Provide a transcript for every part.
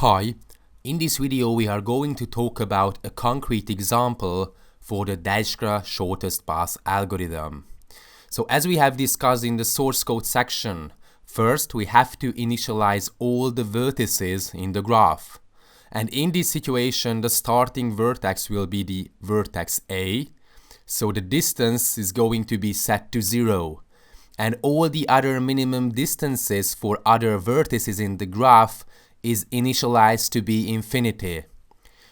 Hi, in this video we are going to talk about a concrete example for the Dijkstra shortest path algorithm. So as we have discussed in the source code section, first we have to initialize all the vertices in the graph. And in this situation the starting vertex will be the vertex A, so the distance is going to be set to 0. And all the other minimum distances for other vertices in the graph is initialized to be infinity.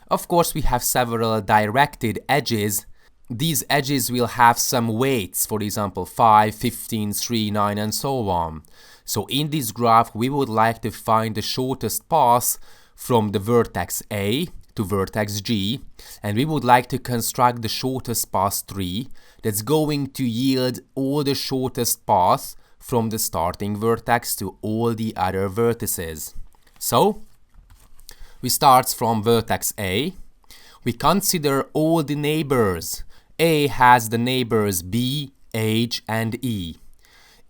Of course, we have several directed edges. These edges will have some weights, for example 5, 15, 3, 9 and so on. So in this graph we would like to find the shortest path from the vertex A to vertex G, and we would like to construct the shortest path tree that's going to yield all the shortest paths from the starting vertex to all the other vertices. So we start from vertex A. We consider all the neighbors. A has the neighbors B, H and E.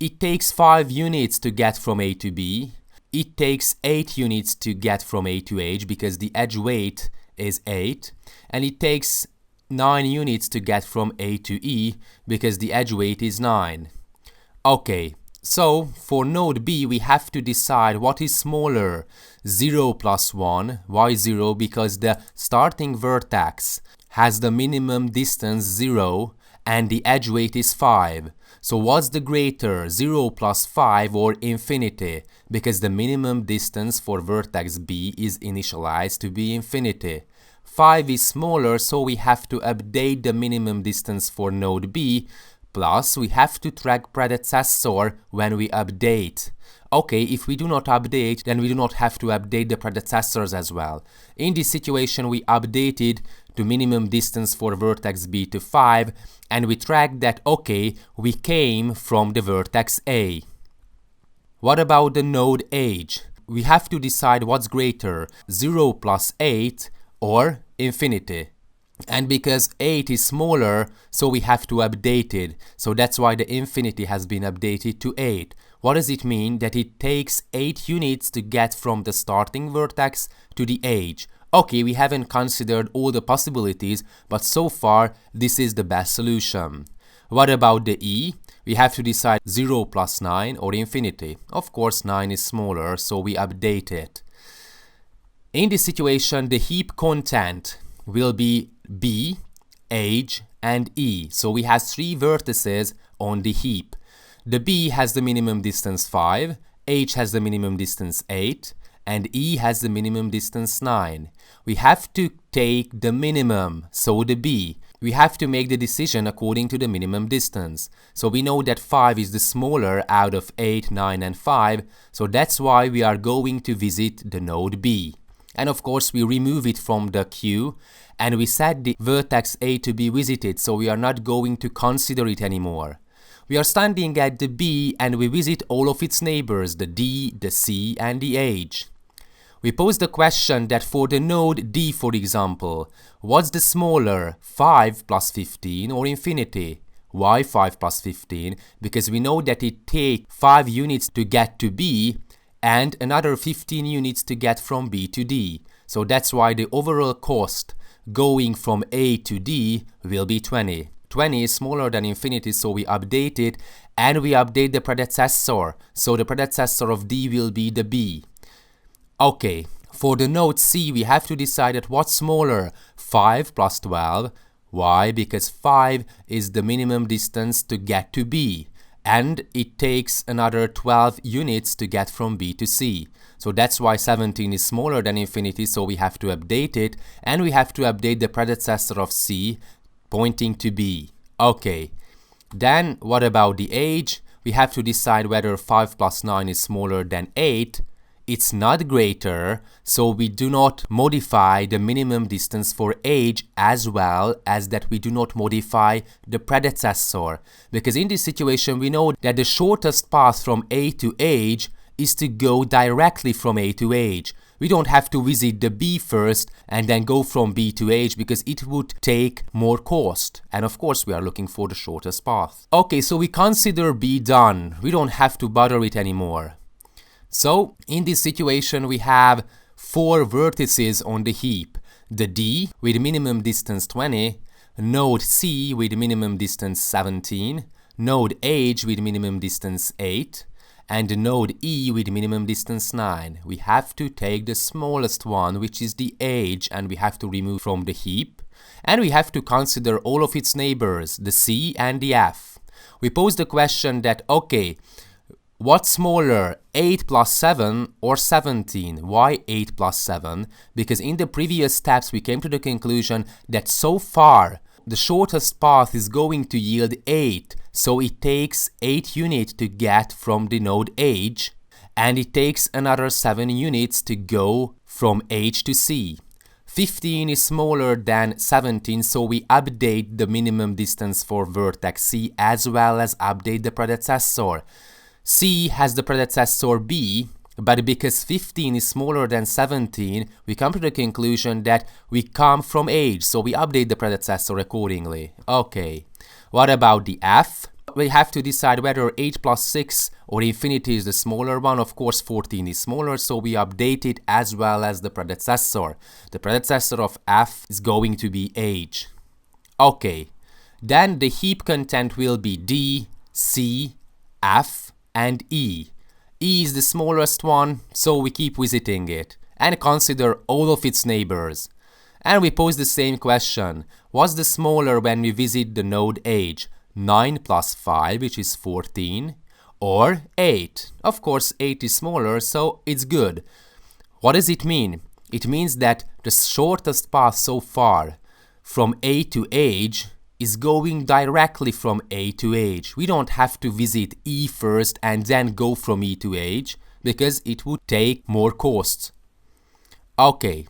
It takes 5 units to get from A to B. It takes 8 units to get from A to H because the edge weight is 8, and it takes 9 units to get from A to E because the edge weight is 9. Okay, so for node B we have to decide what is smaller, 0 plus 1. Why 0? Because the starting vertex has the minimum distance 0 and the edge weight is 5. So what's the greater, 0 plus 5 or infinity? Because the minimum distance for vertex B is initialized to be infinity. 5 is smaller, so we have to update the minimum distance for node B, plus we have to track predecessor when we update. Okay, if we do not update, then we do not have to update the predecessors as well. In this situation we updated the minimum distance for vertex B to 5, and we tracked that, okay, we came from the vertex A. What about the node H? We have to decide what's greater, 0 plus 8 or infinity. And because 8 is smaller, so we have to update it. So that's why the infinity has been updated to 8. What does it mean? That it takes 8 units to get from the starting vertex to the edge. Okay, we haven't considered all the possibilities, but so far this is the best solution. What about the E? We have to decide 0 plus 9 or infinity. Of course 9 is smaller, so we update it. In this situation the heap content will be B, H and E. So we have 3 vertices on the heap. The B has the minimum distance 5, H has the minimum distance 8 and E has the minimum distance 9. We have to take the minimum, so the B. We have to make the decision according to the minimum distance. So we know that 5 is the smaller out of 8, 9 and 5, so that's why we are going to visit the node B. And of course we remove it from the queue and we set the vertex A to be visited, so we are not going to consider it anymore. We are standing at the B and we visit all of its neighbors, the D, the C and the H. We pose the question that for the node D, for example, what's the smaller, 5 plus 15 or infinity? Why 5 plus 15? Because we know that it takes 5 units to get to B and another 15 units to get from B to D. So that's why the overall cost going from A to D will be 20. 20 is smaller than infinity, so we update it and we update the predecessor. So the predecessor of D will be the B. Okay, for the node C we have to decide at what's smaller, 5 plus 12. Why? Because 5 is the minimum distance to get to B. And it takes another 12 units to get from B to C. So that's why 17 is smaller than infinity, so we have to update it, and we have to update the predecessor of C pointing to B. Okay, then what about the age? We have to decide whether 5 plus 9 is smaller than 8. It's not greater, so we do not modify the minimum distance for age as well as that we do not modify the predecessor. Because in this situation we know that the shortest path from A to age is to go directly from A to age. We don't have to visit the B first and then go from B to H because it would take more cost. And of course we are looking for the shortest path. Okay, so we consider B done. We don't have to bother it anymore. So in this situation we have 4 vertices on the heap: the D with minimum distance 20, node C with minimum distance 17, node H with minimum distance 8, and node E with minimum distance 9. We have to take the smallest one, which is the H, and we have to remove from the heap. And we have to consider all of its neighbors, the C and the F. We pose the question that, okay, what's smaller, 8 plus 7 or 17? Why 8 plus 7? Because in the previous steps we came to the conclusion that so far the shortest path is going to yield 8. So it takes 8 units to get from the node H, and it takes another 7 units to go from H to C. 15 is smaller than 17, so we update the minimum distance for vertex C as well as update the predecessor. C has the predecessor B, but because 15 is smaller than 17, we come to the conclusion that we come from H, so we update the predecessor accordingly. Okay, what about the F? We have to decide whether 8 plus 6 or infinity is the smaller one. Of course 14 is smaller, so we update it as well as the predecessor. The predecessor of F is going to be H. Okay, then the heap content will be D, C, F and E. E is the smallest one, so we keep visiting it and consider all of its neighbors. And we pose the same question: what's the smaller when we visit the node H? 9 plus 5, which is 14, or 8. Of course 8 is smaller, so it's good. What does it mean? It means that the shortest path so far from A to H is going directly from A to H. We don't have to visit E first and then go from E to H, because it would take more costs. Okay,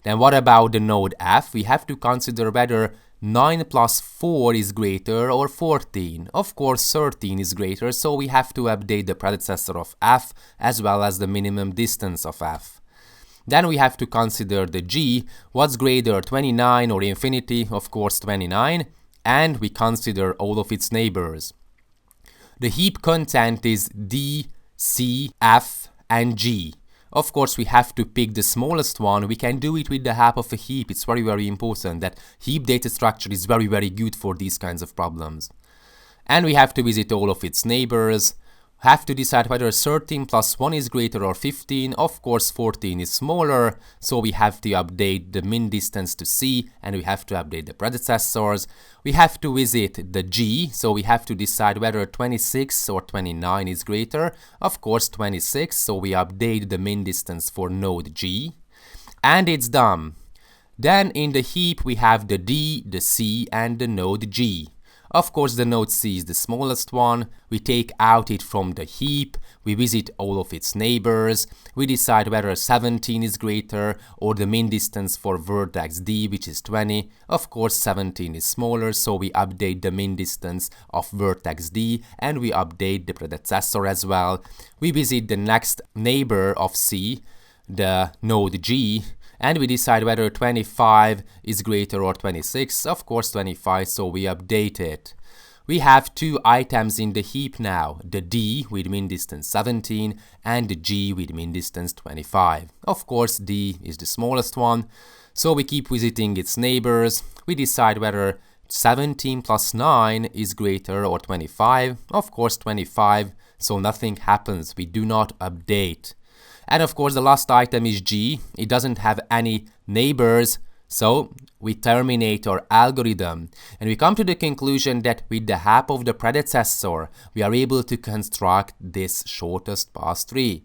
then what about the node F? We have to consider whether 9 plus 4 is greater or 14. Of course 13 is greater, so we have to update the predecessor of F as well as the minimum distance of F. Then we have to consider the G. What's greater, 29 or infinity? Of course 29. And we consider all of its neighbors. The heap content is D, C, F and G. Of course we have to pick the smallest one. We can do it with the help of a heap. It's very important that heap data structure is very good for these kinds of problems. And we have to visit all of its neighbors. Have to decide whether 13 plus 1 is greater or 15. Of course 14 is smaller, so we have to update the min distance to C and we have to update the predecessors. We have to visit the G, so we have to decide whether 26 or 29 is greater. Of course 26, so we update the min distance for node G. And it's done. Then in the heap we have the D, the C and the node G. Of course the node C is the smallest one. We take out it from the heap, we visit all of its neighbors, we decide whether 17 is greater or the min distance for vertex D, which is 20. Of course 17 is smaller, so we update the min distance of vertex D and we update the predecessor as well. We visit the next neighbor of C, the node G, and we decide whether 25 is greater or 26. Of course 25, so we update it. We have 2 items in the heap now, the D with min distance 17 and the G with min distance 25. Of course D is the smallest one, so we keep visiting its neighbors. We decide whether 17 plus 9 is greater or 25. Of course 25, so nothing happens, we do not update. And of course the last item is G. It doesn't have any neighbors, so we terminate our algorithm. And we come to the conclusion that with the help of the predecessor, we are able to construct this shortest path tree.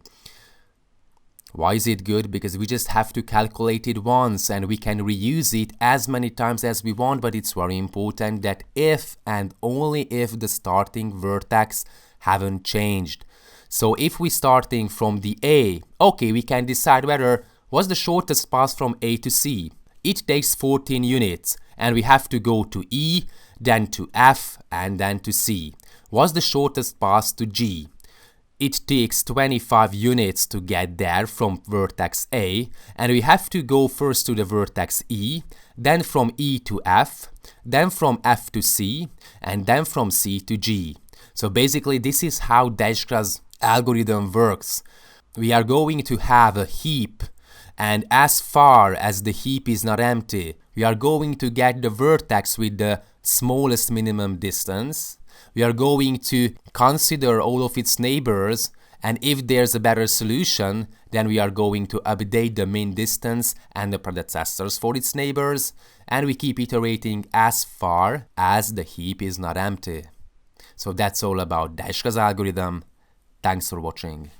Why is it good? Because we just have to calculate it once and we can reuse it as many times as we want, but it's very important that if and only if the starting vertex haven't changed. So if we're starting from the A, okay, we can decide whether what's the shortest path from A to C. It takes 14 units and we have to go to E, then to F and then to C. What's the shortest path to G? It takes 25 units to get there from vertex A, and we have to go first to the vertex E, then from E to F, then from F to C, and then from C to G. So basically this is how Dijkstra's algorithm works. We are going to have a heap And as far as the heap is not empty, we are going to get the vertex with the smallest minimum distance. We are going to consider all of its neighbors, and if there's a better solution, then we are going to update the min distance and the predecessors for its neighbors, and we keep iterating as far as the heap is not empty. So that's all about Dijkstra's algorithm. Thanks for watching.